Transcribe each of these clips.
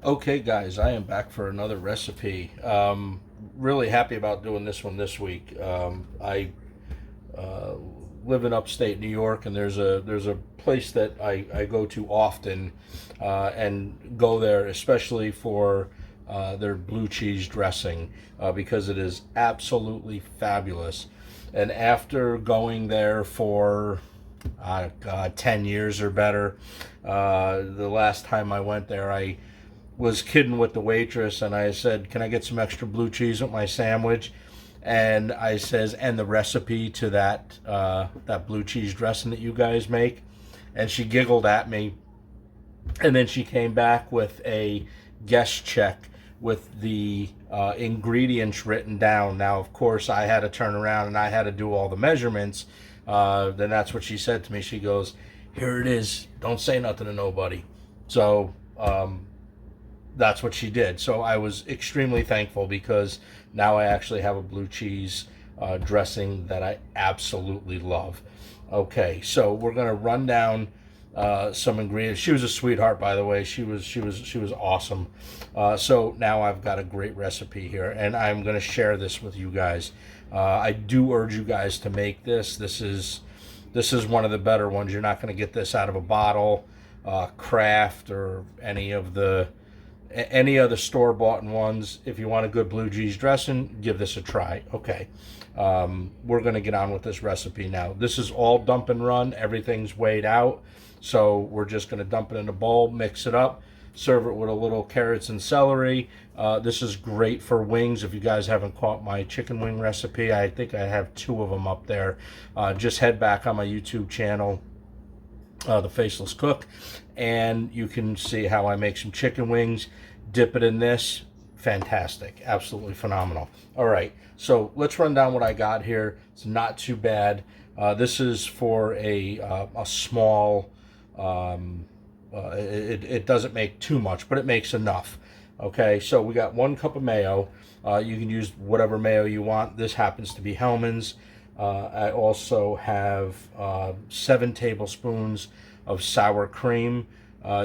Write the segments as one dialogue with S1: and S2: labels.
S1: Okay, guys, I am back for another recipe. Really happy about doing this one this week. I uh, live in upstate New York, and there's a place that I go to often, and go there especially for their blue cheese dressing because it is absolutely fabulous. And after going there for 10 years or better, the last time I went there, I was kidding with the waitress and I said, "Can I get some extra blue cheese with my sandwich?" And I says, "And the recipe to that blue cheese dressing that you guys make." And she giggled at me, and then she came back with a guest check with the ingredients written down. Now, of course, I had to turn around and I had to do all the measurements. Then that's what she said to me. She goes, "Here it is. Don't say nothing to nobody." So that's what she did. So I was extremely thankful because now I actually have a blue cheese dressing that I absolutely love. Okay, so we're gonna run down some ingredients. She was a sweetheart, by the way. She was awesome. So now I've got a great recipe here, and I'm gonna share this with you guys. I do urge you guys to make this. This is one of the better ones. You're not gonna get this out of a bottle, Kraft, or any other store-bought ones. If you want a good blue cheese dressing, give this a try. Okay, we're going to get on with this recipe now. This is all dump and run. Everything's weighed out. So we're just going to dump it in a bowl, mix it up, serve it with a little carrots and celery. This is great for wings. If you guys haven't caught my chicken wing recipe, I think I have 2 of them up there. Just head back on my YouTube channel, the Faceless Cook, and you can see how I make some chicken wings. Dip it in this. Fantastic. Absolutely phenomenal. All right, so let's run down what I got here. It's not too bad. This is for a small, it doesn't make too much, but it makes enough. Okay, so we got 1 cup of mayo. You can use whatever mayo you want. This happens to be Hellman's. I also have 7 tablespoons of sour cream.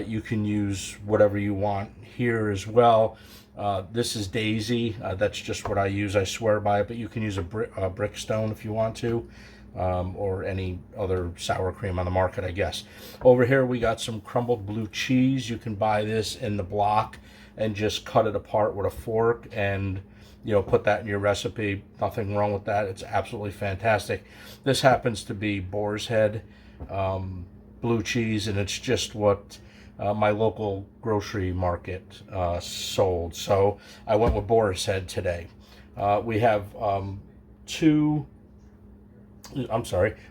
S1: You can use whatever you want here as well. This is Daisy. That's just what I use. I swear by it, but you can use a Brickstone if you want to, or any other sour cream on the market, I guess. Over here we got some crumbled blue cheese. You can buy this in the block and just cut it apart with a fork and put that in your recipe. Nothing wrong with that. It's absolutely fantastic. This happens to be Boar's Head blue cheese, and it's just what my local grocery market sold. So I went with Boar's Head today. We have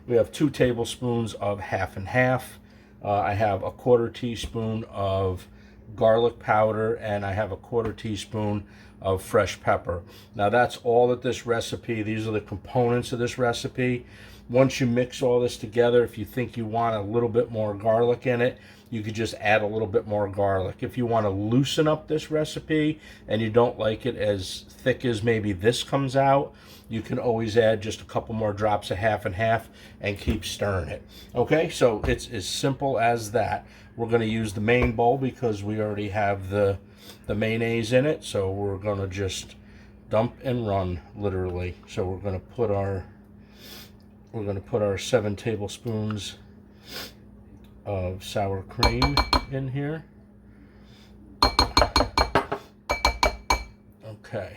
S1: we have 2 tablespoons of half and half. I have a 1/4 teaspoon of garlic powder, and I have a 1/4 teaspoon of fresh pepper. Now that's all that this recipe, these are the components of this recipe. Once you mix all this together, if you think you want a little bit more garlic in it, you could just add a little bit more garlic. If you want to loosen up this recipe and you don't like it as thick as maybe this comes out, you can always add just a couple more drops of half and half and keep stirring it. Okay, so it's as simple as that. We're going to use the main bowl because we already have the mayonnaise in it, so we're going to just dump and run, literally. So we're going to put our 7 tablespoons of sour cream in here. Okay,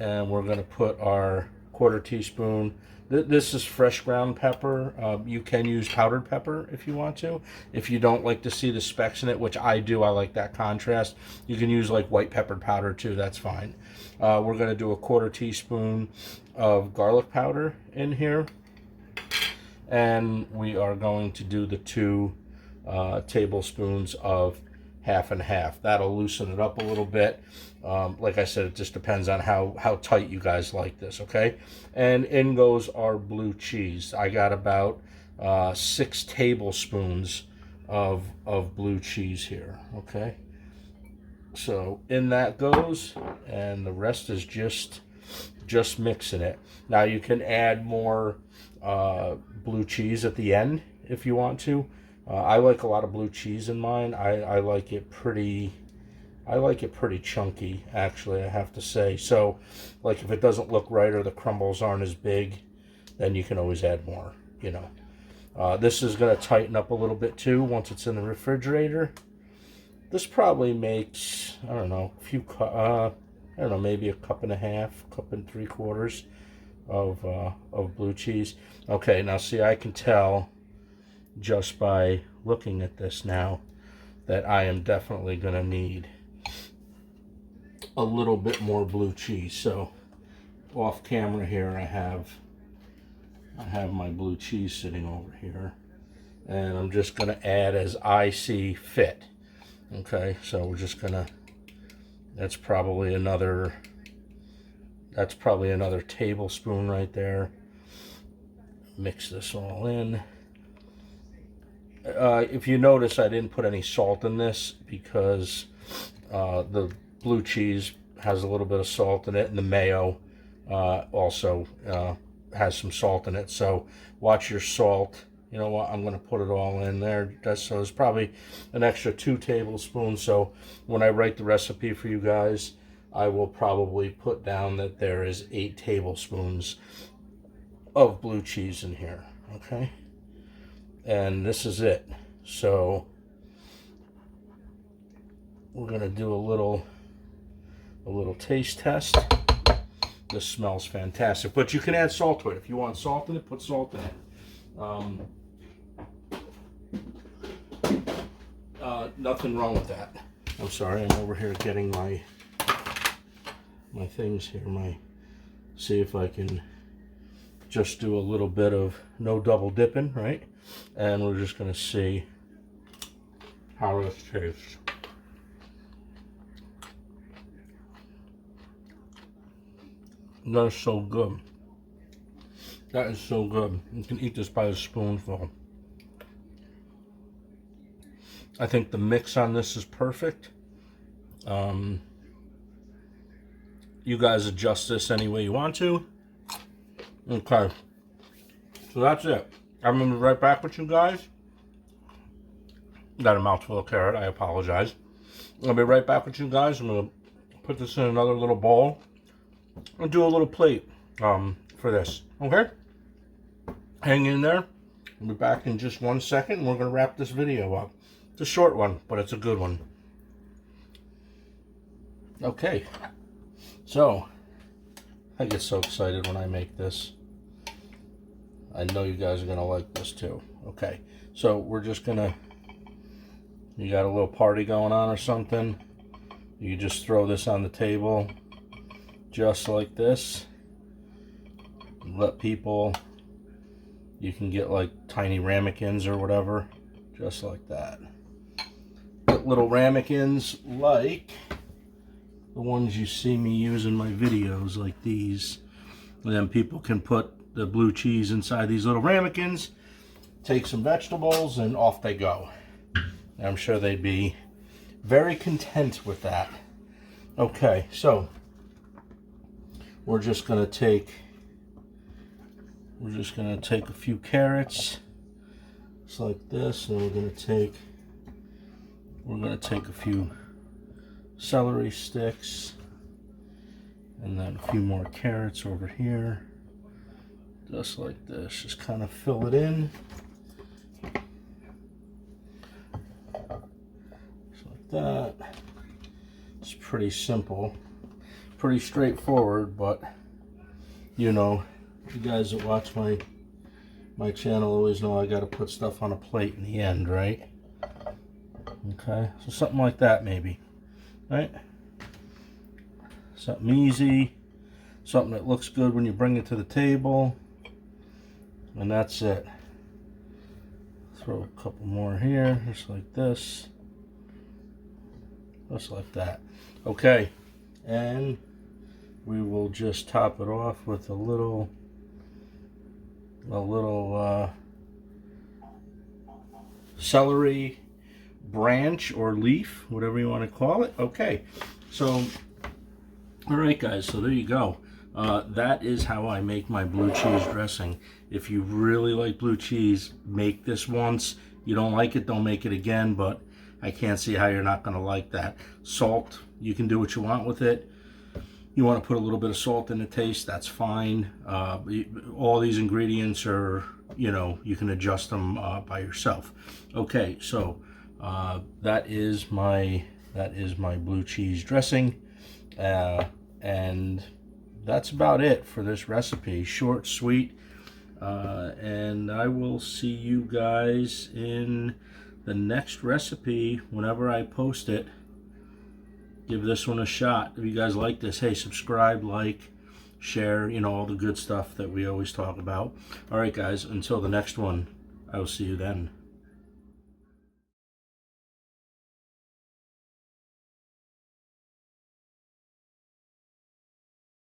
S1: and we're going to put our 1/4 teaspoon. This is fresh ground pepper. You can use powdered pepper if you want to. If you don't like to see the specks in it, which I do, I like that contrast. You can use like white pepper powder too, that's fine. We're going to do a 1/4 teaspoon of garlic powder in here. And we are going to do the 2 tablespoons of half and half. That'll loosen it up a little bit. Like I said, it just depends on how tight you guys like this, okay? And in goes our blue cheese. I got about 6 tablespoons of blue cheese here, okay? So in that goes, and the rest is just mixing it. Now you can add more blue cheese at the end if you want to. I like a lot of blue cheese in mine. I like it pretty I like it pretty chunky, actually, I have to say. So, like, if it doesn't look right or the crumbles aren't as big, then you can always add more, you know. This is going to tighten up a little bit, too, once it's in the refrigerator. This probably makes, I don't know, I don't know, maybe a cup and a half, cup and 3/4 of blue cheese. Okay, now see, I can tell just by looking at this now that I am definitely going to need a little bit more blue cheese. So off camera here, I have my blue cheese sitting over here, and I'm just going to add as I see fit. Okay, so we're just gonna, that's probably another tablespoon right there. Mix this all in. If you notice, I didn't put any salt in this because the blue cheese has a little bit of salt in it, and the mayo also has some salt in it. So watch your salt. You know what, I'm going to put it all in there. So it's probably an extra 2 tablespoons. So when I write the recipe for you guys, I will probably put down that there is 8 tablespoons of blue cheese in here. Okay, and this is it. So we're going to do a little taste test. This smells fantastic, but you can add salt to it. If you want salt in it, put salt in it. Nothing wrong with that. I'm sorry, I'm over here getting my things here. See if I can just do a little bit of no double dipping, right? And we're just gonna see how this tastes. That is so good. That is so good. You can eat this by the spoonful. I think the mix on this is perfect. You guys adjust this any way you want to. Okay. So that's it. I'm going to be right back with you guys. Got a mouthful of carrot. I apologize. I'll be right back with you guys. I'm going to put this in another little bowl and do a little plate for this. Okay? Hang in there. I'll be back in just 1 second, and we're going to wrap this video up. It's a short one, but it's a good one. Okay. So, I get so excited when I make this. I know you guys are going to like this too. Okay. So, we're just going to, you got a little party going on or something, you just throw this on the table just like this. Let people, you can get like tiny ramekins or whatever, just like that. Get little ramekins like the ones you see me use in my videos, like these. And then people can put the blue cheese inside these little ramekins, take some vegetables, and off they go. And I'm sure they'd be very content with that. Okay, so we're just gonna take a few carrots, just like this, and we're gonna take a few celery sticks, and then a few more carrots over here, just like this. Just kind of fill it in, just like that. It's pretty simple, pretty straightforward, but you know, you guys that watch my channel always know I got to put stuff on a plate in the end, right? Okay, so something like that maybe, right? Something easy, something that looks good when you bring it to the table, and that's it. Throw a couple more here, just like this, just like that. Okay, and we will just top it off with a little celery branch or leaf, whatever you want to call it. Okay, so all right guys, so there you go. That is how I make my blue cheese dressing. If you really like blue cheese, make this once. You don't like it, don't make it again, but I can't see how you're not going to like that. Salt, you can do what you want with it. You want to put a little bit of salt in the taste, that's fine. All these ingredients are, you know, you can adjust them by yourself. Okay, so that is my blue cheese dressing, and that's about it for this recipe. Short, sweet, and I will see you guys in the next recipe whenever I post it. Give this one a shot. If you guys like this, hey, subscribe, like, share, you know, all the good stuff that we always talk about. All right, guys, until the next one, I will see you then.